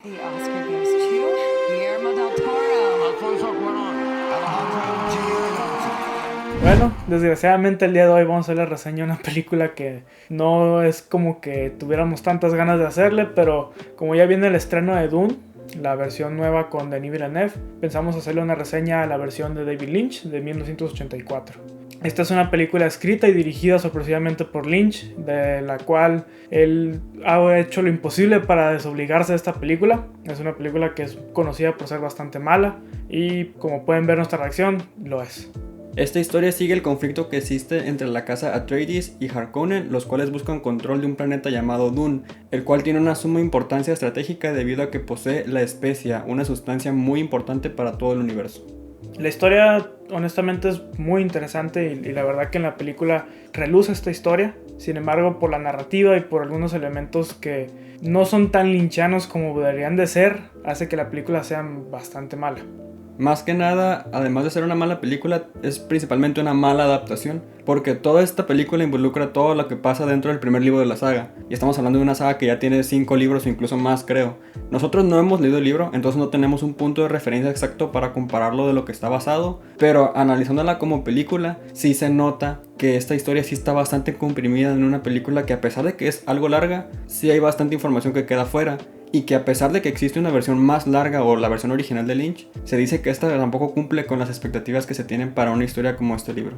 The Oscar goes to Guillermo del Toro. Alfonso Cuarón, Alejandro G. Bueno, desgraciadamente el día de hoy vamos a hacer la reseña de una película que no es como que tuviéramos tantas ganas de hacerle, pero como ya viene el estreno de Dune, la versión nueva con Denis Villeneuve, pensamos hacerle una reseña a la versión de David Lynch de 1984. Esta es una película escrita y dirigida sorpresivamente por Lynch, de la cual él ha hecho lo imposible para desobligarse de esta película. Es una película que es conocida por ser bastante mala y, como pueden ver nuestra reacción, lo es. Esta historia sigue el conflicto que existe entre la casa Atreides y Harkonnen, los cuales buscan control de un planeta llamado Dune, el cual tiene una suma importancia estratégica debido a que posee la especia, una sustancia muy importante para todo el universo. La historia honestamente es muy interesante y la verdad que en la película reluce esta historia. Sin embargo, por la narrativa y por algunos elementos que no son tan linchanos como deberían de ser, hace que la película sea bastante mala. Más que nada, además de ser una mala película, es principalmente una mala adaptación, porque toda esta película involucra todo lo que pasa dentro del primer libro de la saga, y estamos hablando de una saga que ya tiene 5 libros o incluso más, creo. Nosotros no hemos leído el libro, entonces no tenemos un punto de referencia exacto para compararlo de lo que está basado, pero analizándola como película, sí se nota que esta historia sí está bastante comprimida en una película que, a pesar de que es algo larga, sí hay bastante información que queda fuera. Y que, a pesar de que existe una versión más larga o la versión original de Lynch, se dice que esta tampoco cumple con las expectativas que se tienen para una historia como este libro.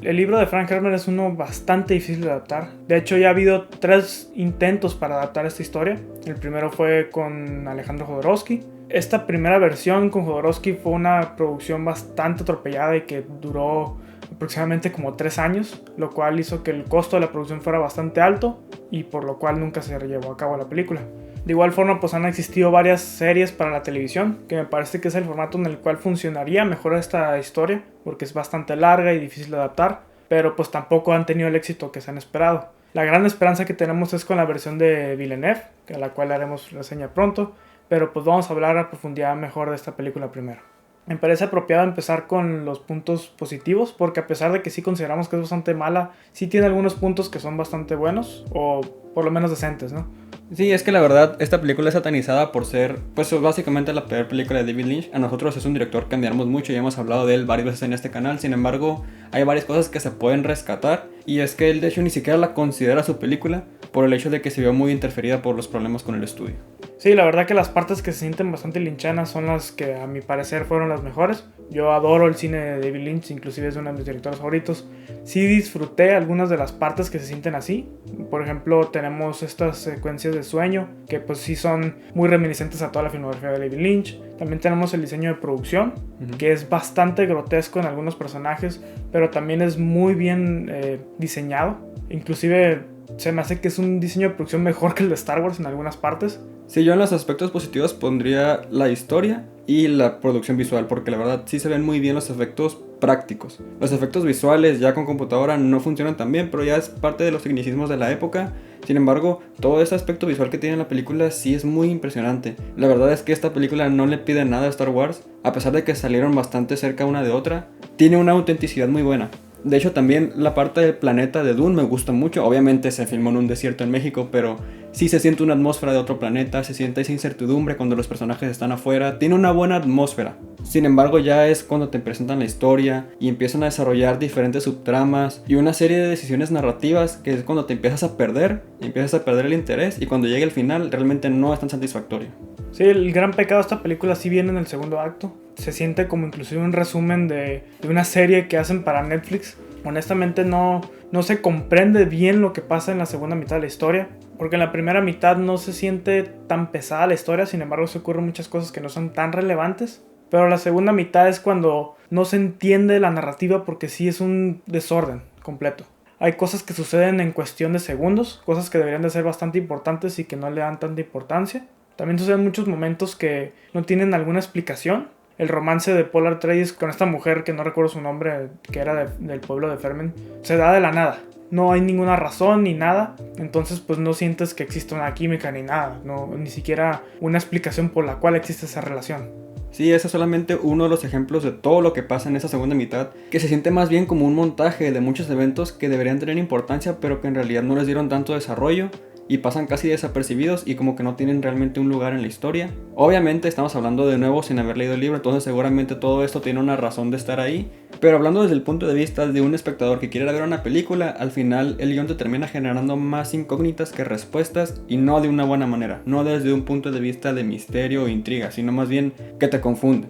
El libro de Frank Herbert es uno bastante difícil de adaptar. De hecho, ya ha habido 3 intentos para adaptar esta historia. El primero fue con Alejandro Jodorowsky. Esta primera versión con Jodorowsky fue una producción bastante atropellada y que duró aproximadamente como 3 años, lo cual hizo que el costo de la producción fuera bastante alto y por lo cual nunca se llevó a cabo la película. De igual forma, pues han existido varias series para la televisión, que me parece que es el formato en el cual funcionaría mejor esta historia, porque es bastante larga y difícil de adaptar, pero pues tampoco han tenido el éxito que se han esperado. La gran esperanza que tenemos es con la versión de Villeneuve, a la cual haremos reseña pronto, pero pues vamos a hablar a profundidad mejor de esta película primero. Me parece apropiado empezar con los puntos positivos, porque a pesar de que sí consideramos que es bastante mala, sí tiene algunos puntos que son bastante buenos, o por lo menos decentes, ¿no? Sí, es que la verdad, esta película es satanizada por ser, pues básicamente la peor película de David Lynch. A nosotros es un director que admiramos mucho y hemos hablado de él varias veces en este canal. Sin embargo, hay varias cosas que se pueden rescatar. Y es que él, de hecho, ni siquiera la considera su película por el hecho de que se vio muy interferida por los problemas con el estudio. Sí, la verdad que las partes que se sienten bastante linchanas son las que a mi parecer fueron las mejores. Yo adoro el cine de David Lynch, inclusive es uno de mis directores favoritos. Sí disfruté algunas de las partes que se sienten así. Por ejemplo, tenemos estas secuencias de sueño que pues sí son muy reminiscentes a toda la filmografía de David Lynch. También tenemos el diseño de producción, que es bastante grotesco en algunos personajes, pero también es muy bien diseñado. Inclusive se me hace que es un diseño de producción mejor que el de Star Wars en algunas partes. Sí, yo en los aspectos positivos pondría la historia y la producción visual, porque la verdad sí se ven muy bien los efectos prácticos. Los efectos visuales ya con computadora no funcionan tan bien, pero ya es parte de los tecnicismos de la época. Sin embargo, todo ese aspecto visual que tiene la película sí es muy impresionante. La verdad es que esta película no le pide nada a Star Wars, a pesar de que salieron bastante cerca una de otra. Tiene una autenticidad muy buena. De hecho, también la parte del planeta de Dune me gusta mucho. Obviamente se filmó en un desierto en México, pero sí se siente una atmósfera de otro planeta, se siente esa incertidumbre cuando los personajes están afuera. Tiene una buena atmósfera. Sin embargo, ya es cuando te presentan la historia y empiezan a desarrollar diferentes subtramas y una serie de decisiones narrativas, que es cuando te empiezas a perder el interés, y cuando llega el final realmente no es tan satisfactorio. Sí, el gran pecado de esta película sí viene en el segundo acto. Se siente como inclusive un resumen de una serie que hacen para Netflix. Honestamente no se comprende bien lo que pasa en la segunda mitad de la historia, porque en la primera mitad no se siente tan pesada la historia. Sin embargo, se ocurren muchas cosas que no son tan relevantes. Pero la segunda mitad es cuando no se entiende la narrativa, porque sí es un desorden completo. Hay cosas que suceden en cuestión de segundos, cosas que deberían de ser bastante importantes y que no le dan tanta importancia. También suceden muchos momentos que no tienen alguna explicación. El romance de Paul Atreides con esta mujer, que no recuerdo su nombre, que era del pueblo de Fermen, se da de la nada. No hay ninguna razón ni nada. Entonces pues no sientes que exista una química ni nada. No, ni siquiera una explicación por la cual existe esa relación. Sí, ese es solamente uno de los ejemplos de todo lo que pasa en esa segunda mitad, que se siente más bien como un montaje de muchos eventos que deberían tener importancia, pero que en realidad no les dieron tanto desarrollo y pasan casi desapercibidos y como que no tienen realmente un lugar en la historia. Obviamente estamos hablando de nuevo sin haber leído el libro, entonces seguramente todo esto tiene una razón de estar ahí. Pero hablando desde el punto de vista de un espectador que quiere ver una película, al final el guión te termina generando más incógnitas que respuestas, y no de una buena manera, no desde un punto de vista de misterio o intriga, sino más bien que te confunde.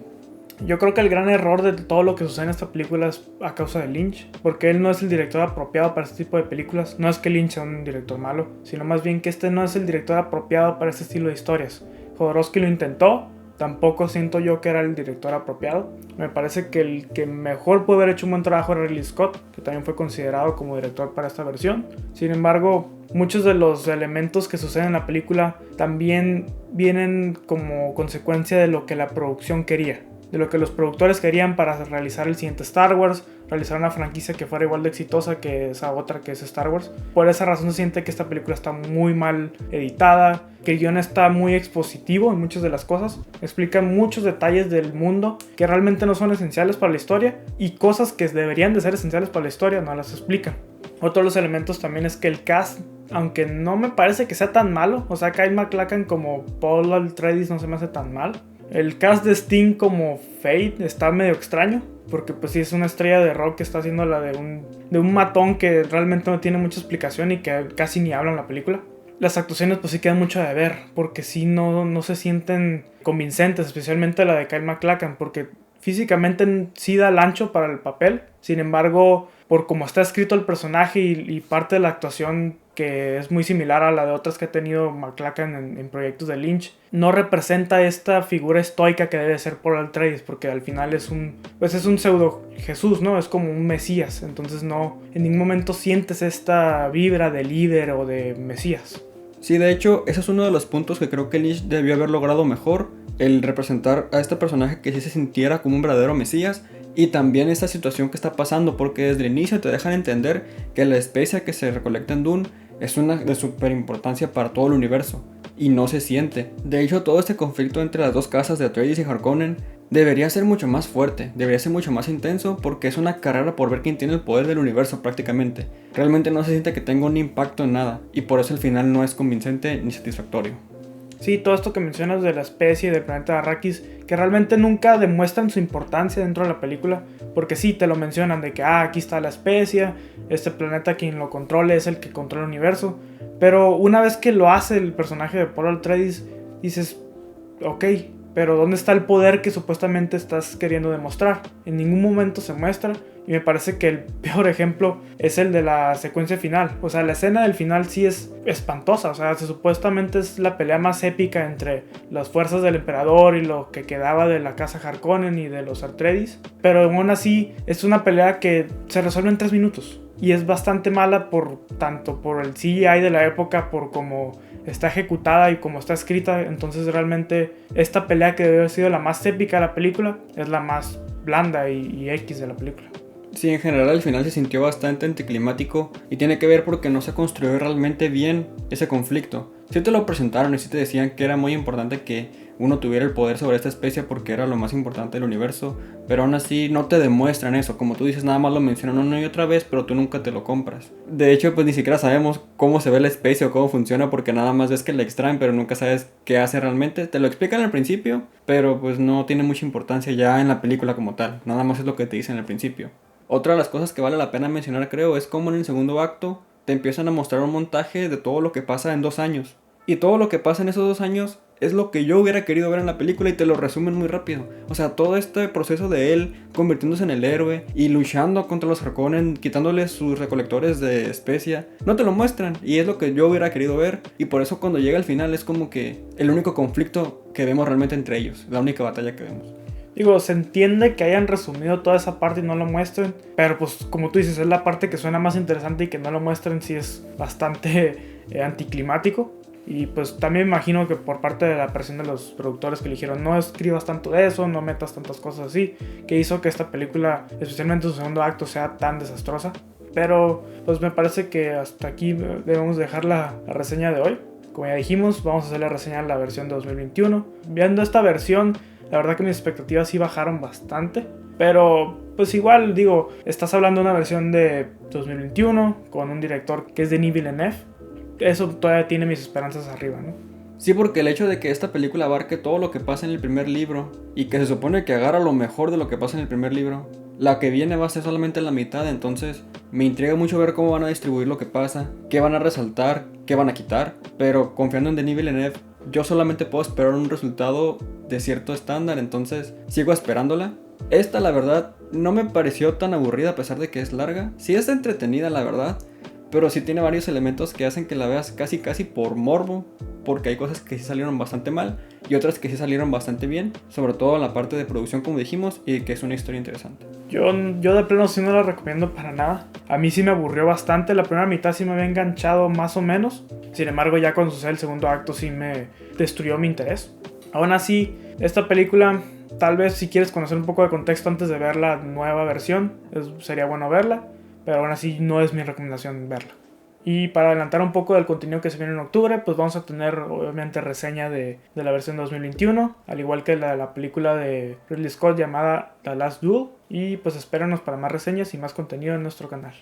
Yo creo que el gran error de todo lo que sucede en esta película es a causa de Lynch, porque él no es el director apropiado para este tipo de películas. No es que Lynch sea un director malo, sino más bien que este no es el director apropiado para este estilo de historias. Jodorowsky lo intentó, tampoco siento yo que era el director apropiado. Me parece que el que mejor pudo haber hecho un buen trabajo era Ridley Scott, que también fue considerado como director para esta versión. Sin embargo, muchos de los elementos que suceden en la película también vienen como consecuencia de lo que la producción quería, de lo que los productores querían para realizar el siguiente Star Wars, realizar una franquicia que fuera igual de exitosa que esa otra que es Star Wars. Por esa razón se siente que esta película está muy mal editada, que el guión está muy expositivo en muchas de las cosas, explica muchos detalles del mundo que realmente no son esenciales para la historia, y cosas que deberían de ser esenciales para la historia no las explican. Otro de los elementos también es que el cast, aunque no me parece que sea tan malo, o sea, Kyle MacLachlan como Paul Atreides no se me hace tan mal. El cast de Sting como Fate está medio extraño, porque pues sí es una estrella de rock que está haciendo la de un matón que realmente no tiene mucha explicación y que casi ni habla en la película. Las actuaciones pues sí quedan mucho de ver, porque sí no se sienten convincentes, especialmente la de Kyle MacLachlan, porque físicamente sí da el ancho para el papel. Sin embargo, por cómo está escrito el personaje y parte de la actuación, que es muy similar a la de otras que ha tenido MacLachlan en proyectos de Lynch, no representa esta figura estoica que debe ser Paul Atreides, porque al final es un pseudo Jesús, ¿no? Es como un Mesías, entonces no, en ningún momento sientes esta vibra de líder o de Mesías. Sí, de hecho, ese es uno de los puntos que creo que Lynch debió haber logrado mejor, el representar a este personaje que sí se sintiera como un verdadero Mesías, y también esta situación que está pasando, porque desde el inicio te dejan entender que la especia que se recolecta en Dune es una de súper importancia para todo el universo, y no se siente. De hecho, todo este conflicto entre las dos casas de Atreides y Harkonnen debería ser mucho más fuerte, debería ser mucho más intenso, porque es una carrera por ver quién tiene el poder del universo prácticamente. Realmente no se siente que tenga un impacto en nada, y por eso el final no es convincente ni satisfactorio. Sí, todo esto que mencionas de la especie del planeta Arrakis, que realmente nunca demuestran su importancia dentro de la película, porque sí, te lo mencionan de que aquí está la especie, este planeta quien lo controle es el que controla el universo, pero una vez que lo hace el personaje de Paul Atreides, dices, ok, pero ¿dónde está el poder que supuestamente estás queriendo demostrar? En ningún momento se muestra, y me parece que el peor ejemplo es el de la secuencia final. O sea, la escena del final sí es espantosa, o sea, supuestamente es la pelea más épica entre las fuerzas del emperador y lo que quedaba de la casa Harkonnen y de los Atreides, pero aún así es una pelea que se resuelve en 3 minutos. Y es bastante mala tanto por el CGI de la época, por cómo está ejecutada y cómo está escrita. Entonces realmente esta pelea, que debe haber sido la más épica de la película, es la más blanda y X de la película. Sí, en general el final se sintió bastante anticlimático, y tiene que ver porque no se construyó realmente bien ese conflicto. Sí te lo presentaron y sí te decían que era muy importante que uno tuviera el poder sobre esta especie porque era lo más importante del universo, pero aún así no te demuestran eso. Como tú dices, nada más lo mencionan una y otra vez, pero tú nunca te lo compras. De hecho, pues ni siquiera sabemos cómo se ve la especie o cómo funciona, porque nada más ves que la extraen, pero nunca sabes qué hace realmente. Te lo explican al principio, pero pues no tiene mucha importancia ya en la película como tal. Nada más es lo que te dicen al principio. Otra de las cosas que vale la pena mencionar, creo, es cómo en el segundo acto te empiezan a mostrar un montaje de todo lo que pasa en 2 años. Y todo lo que pasa en esos 2 años es lo que yo hubiera querido ver en la película, y te lo resumen muy rápido. O sea, todo este proceso de él convirtiéndose en el héroe y luchando contra los Harkonnen, quitándoles sus recolectores de especia, no te lo muestran, y es lo que yo hubiera querido ver. Y por eso cuando llega al final es como que el único conflicto que vemos realmente entre ellos, la única batalla que vemos. Digo, se entiende que hayan resumido toda esa parte y no lo muestren, pero pues como tú dices, es la parte que suena más interesante, y que no lo muestren sí es bastante anticlimático. Y pues también me imagino que por parte de la presión de los productores, que le dijeron no escribas tanto de eso, no metas tantas cosas así, que hizo que esta película, especialmente su segundo acto, sea tan desastrosa. Pero pues me parece que hasta aquí debemos dejar la reseña de hoy. Como ya dijimos, vamos a hacer la reseña de la versión de 2021. Viendo esta versión, la verdad que mis expectativas sí bajaron bastante, pero pues igual, digo, estás hablando de una versión de 2021 con un director que es Denis Villeneuve, eso todavía tiene mis esperanzas arriba, ¿no? Sí, porque el hecho de que esta película abarque todo lo que pasa en el primer libro y que se supone que agarra lo mejor de lo que pasa en el primer libro, la que viene va a ser solamente la mitad, entonces me intriga mucho ver cómo van a distribuir lo que pasa, qué van a resaltar, qué van a quitar, pero confiando en Denis Villeneuve, yo solamente puedo esperar un resultado de cierto estándar, entonces sigo esperándola. Esta, la verdad, no me pareció tan aburrida a pesar de que es larga. Sí es entretenida, la verdad, pero sí tiene varios elementos que hacen que la veas casi por morbo, porque hay cosas que sí salieron bastante mal y otras que sí salieron bastante bien, sobre todo en la parte de producción, como dijimos, y que es una historia interesante. Yo de plano sí no la recomiendo para nada. A mí sí me aburrió bastante, la primera mitad sí me había enganchado más o menos. Sin embargo, ya cuando sucede el segundo acto sí me destruyó mi interés. Aún así, esta película, tal vez si quieres conocer un poco de contexto antes de ver la nueva versión, sería bueno verla, pero aún así no es mi recomendación verla. Y para adelantar un poco del contenido que se viene en octubre, pues vamos a tener obviamente reseña de la versión 2021, al igual que la película de Ridley Scott llamada The Last Duel. Y pues espéranos para más reseñas y más contenido en nuestro canal.